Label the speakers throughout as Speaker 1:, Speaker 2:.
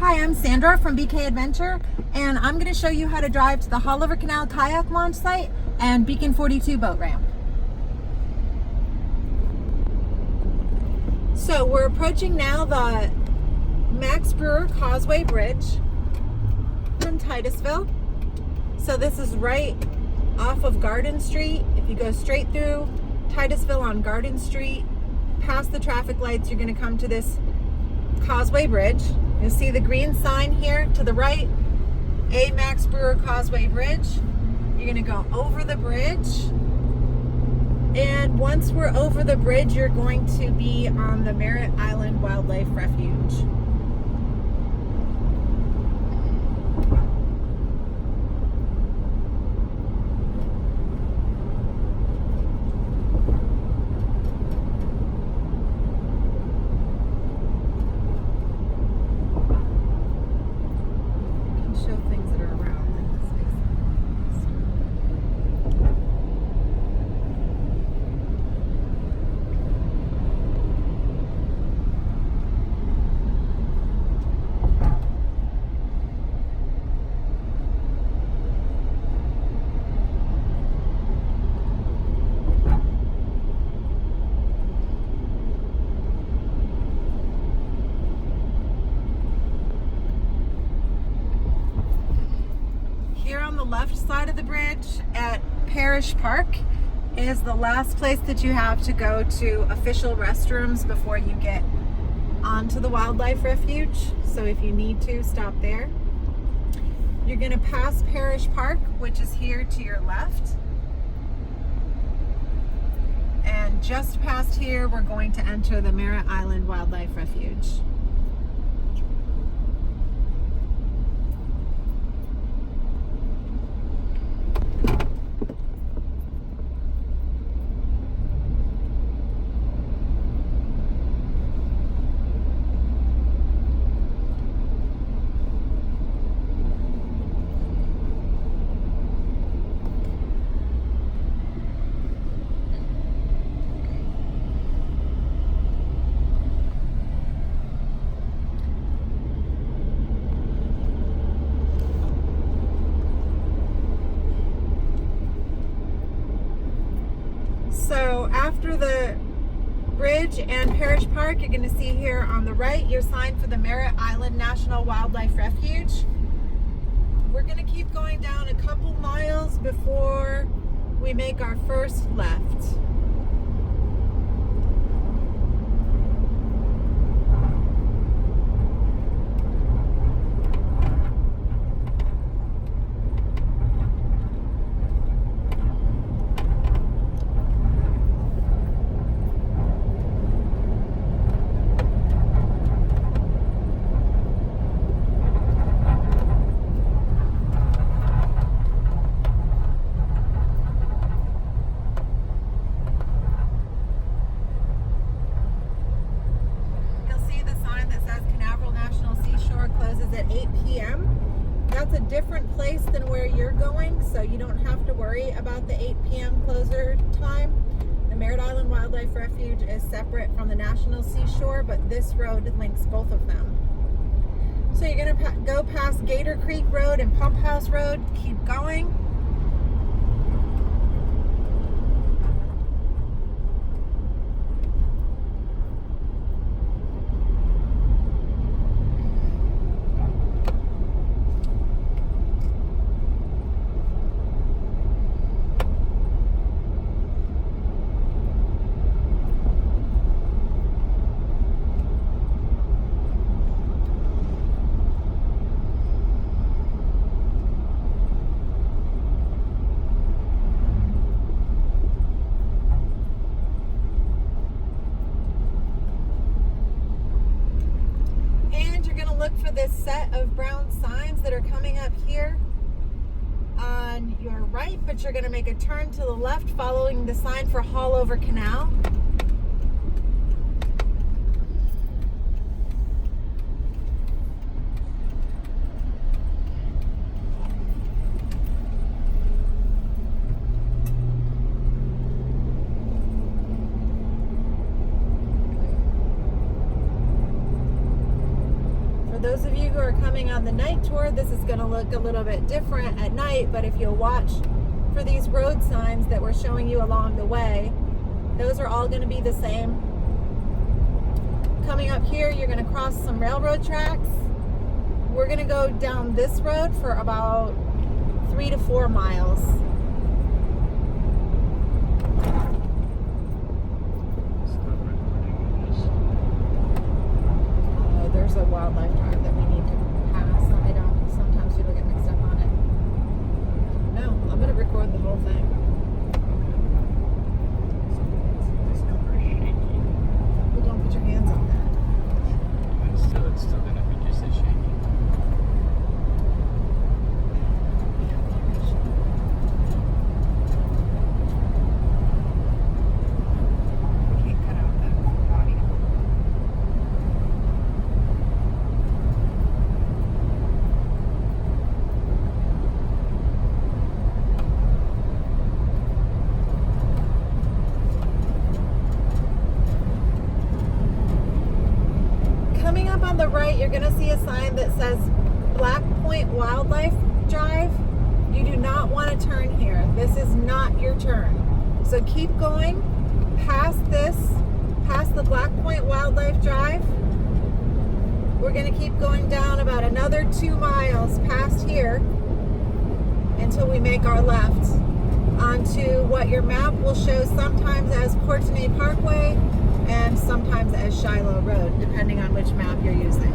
Speaker 1: Hi, I'm Sandra from BK Adventure, and I'm going to show you how to drive to the Haulover Canal kayak launch site and Beacon 42 boat ramp. So we're approaching now the Max Brewer Causeway Bridge in Titusville. So this is right off of Garden Street. If you go straight through Titusville on Garden Street, past the traffic lights, you're going to come to this Causeway Bridge. You'll see the green sign here to the right, A Max Brewer Causeway Bridge. You're going to go over the bridge, and once we're over the bridge, you're going to be on the Merritt Island Wildlife Refuge. Show things that are around in this Here on the left side of the bridge at Parrish Park is the last place that you have to go to official restrooms before you get onto the wildlife refuge. So if you need to, stop there. You're going to pass Parrish Park, which is here to your left. And just past here, we're going to enter the Merritt Island Wildlife Refuge. So after the bridge and Parrish Park, you're going to see here on the right your sign for the Merritt Island National Wildlife Refuge. We're going to keep going down a couple miles before we make our first left. Closes at 8 p.m. That's a different place than where you're going, so you don't have to worry about the 8 p.m. closure time. The Merritt Island Wildlife Refuge is separate from the National Seashore, but this road links both of them. So you're going to go past Gator Creek Road and Pump House Road, keep going. Look for this set of brown signs that are coming up here on your right, but you're going to make a turn to the left following the sign for Haulover Canal. those of you who are coming on the night tour, this is going to look a little bit different at night, but if you'll watch for these road signs that we're showing you along the way, those are all going to be the same. Coming up here, you're going to cross some railroad tracks. We're going to go down this road for about 3 to 4 miles. There's a wildlife drive that we need to pass. Sometimes people get mixed up on it. No, I'm going to record the whole thing.
Speaker 2: It's super shaky.
Speaker 1: Well, don't put your hands on that.
Speaker 2: It's still going to be just as shaky.
Speaker 1: We can't cut out the audio. Coming up on the right, you're going to see a sign that says Black Point Wildlife Drive. You do not want to turn here. This is not your turn. So keep going past the Black Point Wildlife Drive. We're going to keep going down about another 2 miles past here until we make our left onto what your map will show sometimes as Courtenay Parkway and sometimes as Shiloh Road, depending on which map you're using.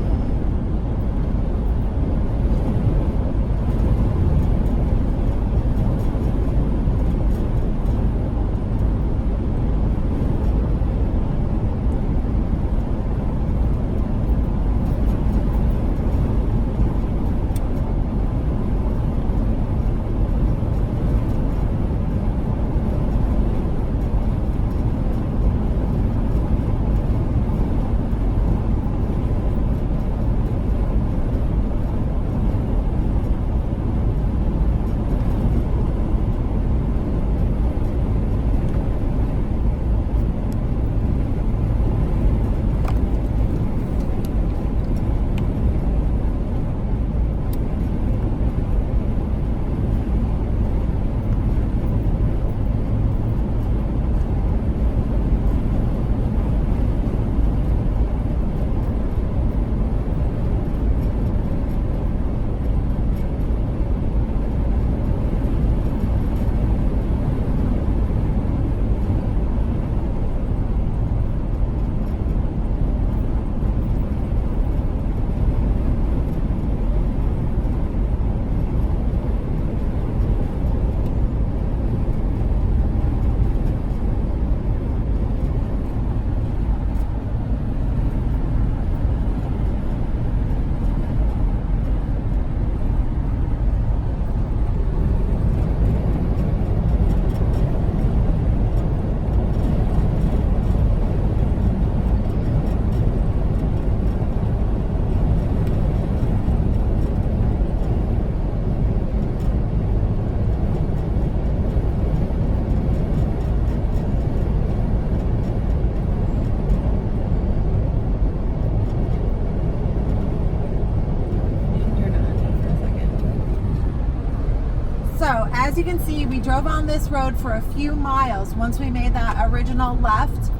Speaker 1: So as you can see, we drove on this road for a few miles once we made that original left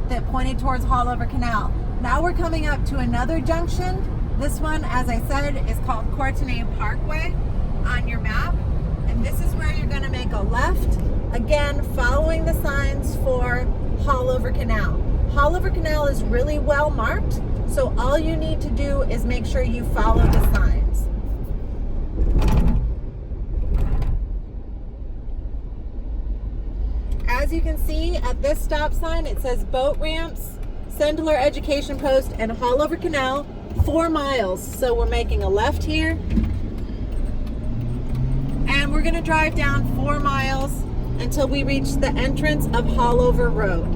Speaker 1: that pointed towards Haulover Canal. Now we're coming up to another junction. This one, as I said, is called Courtenay Parkway on your map. And this is where you're going to make a left, again, following the signs for Haulover Canal. Haulover Canal is really well marked, so all you need to do is make sure you follow the signs. As you can see at this stop sign, it says boat ramps, Sendler Education Post, and Haulover Canal, 4 miles. So we're making a left here. And we're gonna drive down 4 miles until we reach the entrance of Haulover Road.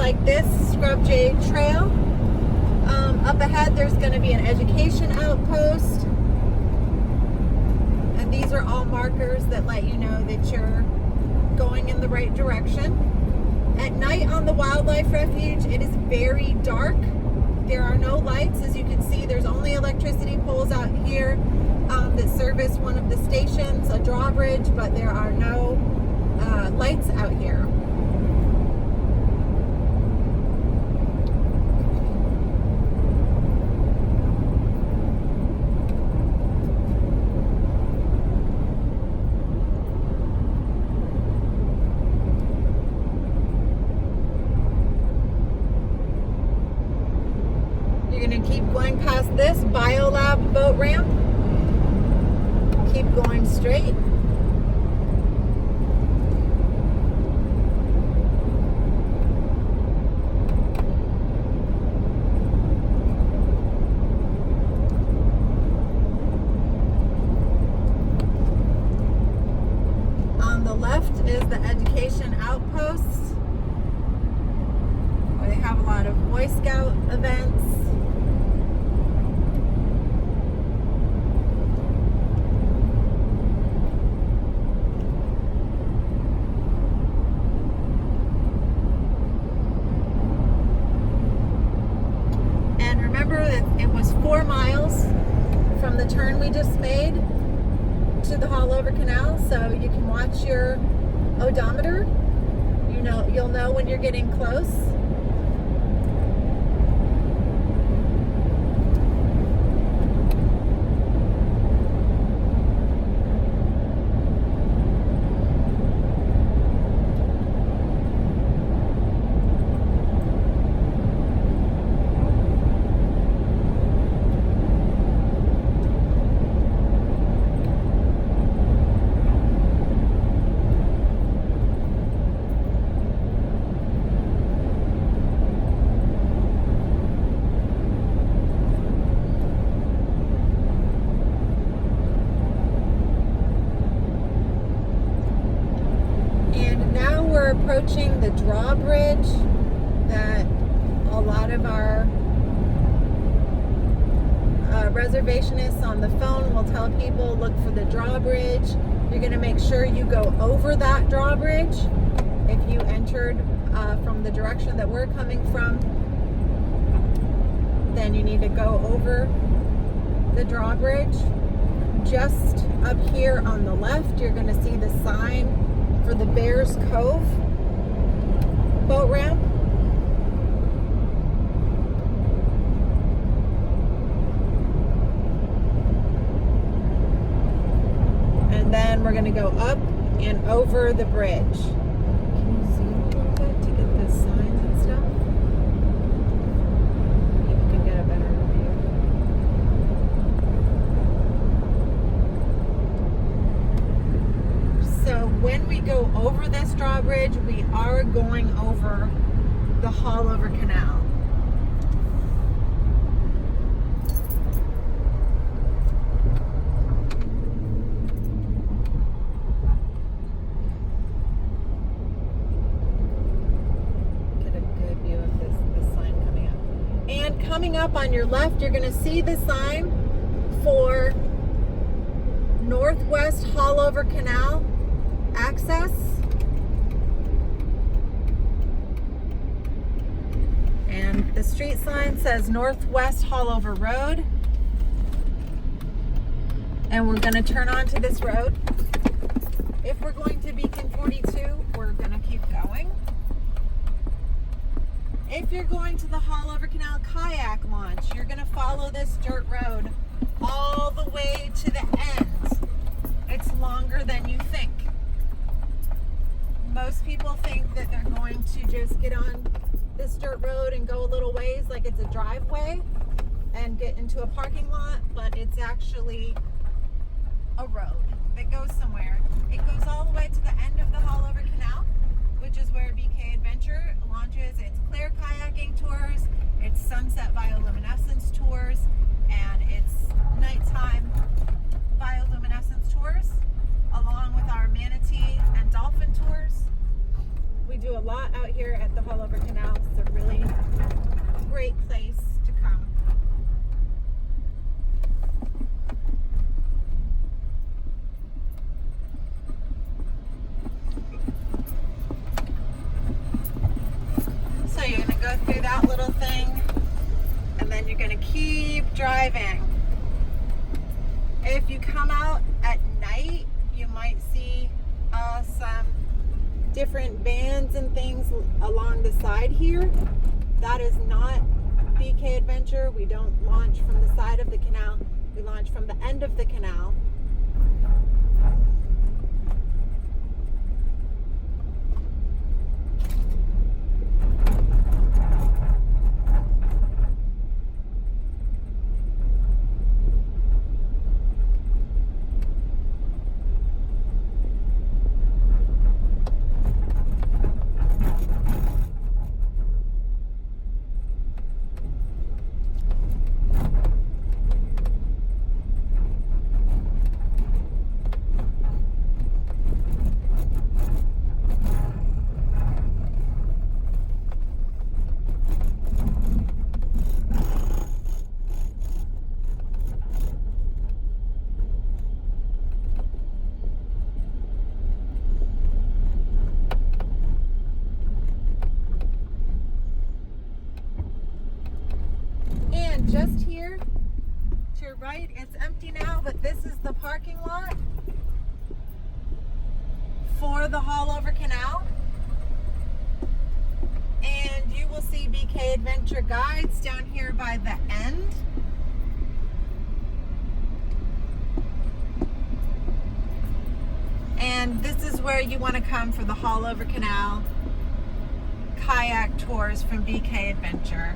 Speaker 1: like this scrub jade trail. Up ahead there's going to be an education outpost, and these are all markers that let you know that you're going in the right direction. At night on the wildlife refuge, it is very dark. There are no lights. As you can see, there's only electricity poles out here that service one of the stations, a drawbridge, but there are no lights out here. You're going to keep going past this Biolab boat ramp. Keep going straight. On the left is the education outposts, where they have a lot of Boy Scout events. It was 4 miles from the turn we just made to the Haulover Canal, so you can watch your odometer. You'll know when you're getting close. We're approaching the drawbridge that a lot of our reservationists on the phone will tell people, look for the drawbridge. You're going to make sure you go over that drawbridge. If you entered from the direction that we're coming from, then you need to go over the drawbridge. Just up here on the left, you're going to see the sign for the Bears Cove boat ramp. And then we're going to go up and over the bridge. Can you zoom a little bit to get the signs and stuff? Maybe you can get a better view. So when we go over this drawbridge, we are going over the Haulover Canal. Get a good view of this sign coming up. And coming up on your left, you're going to see the sign for Northwest Haulover Canal access. And the street sign says Northwest Haulover Road. And we're going to turn onto this road. If we're going to Beacon 42, we're going to keep going. If you're going to the Haulover Canal kayak launch, you're going to follow this dirt road all the way to the end. It's longer than you think. Most people think that they're going to just get on this dirt road and go a little ways like it's a driveway and get into a parking lot, but it's actually a road that goes somewhere. It goes all the way to the end of the Haulover Canal, which is where BK Adventure launches its clear kayaking tours, its sunset bioluminescence tours, and its nighttime bioluminescence tours, along with our manatee and dolphin tours. We do a lot out here at the Haulover Canal, so go through that little thing, and then you're gonna keep driving. If you come out at night, you might see some different vans and things along the side here. That is not BK Adventure. We don't launch from the side of the canal. We launch from the end of the canal. Just here to your right, it's empty now, but this is the parking lot for the Haulover Canal. And you will see BK Adventure guides down here by the end. And this is where you want to come for the Haulover Canal kayak tours from BK Adventure.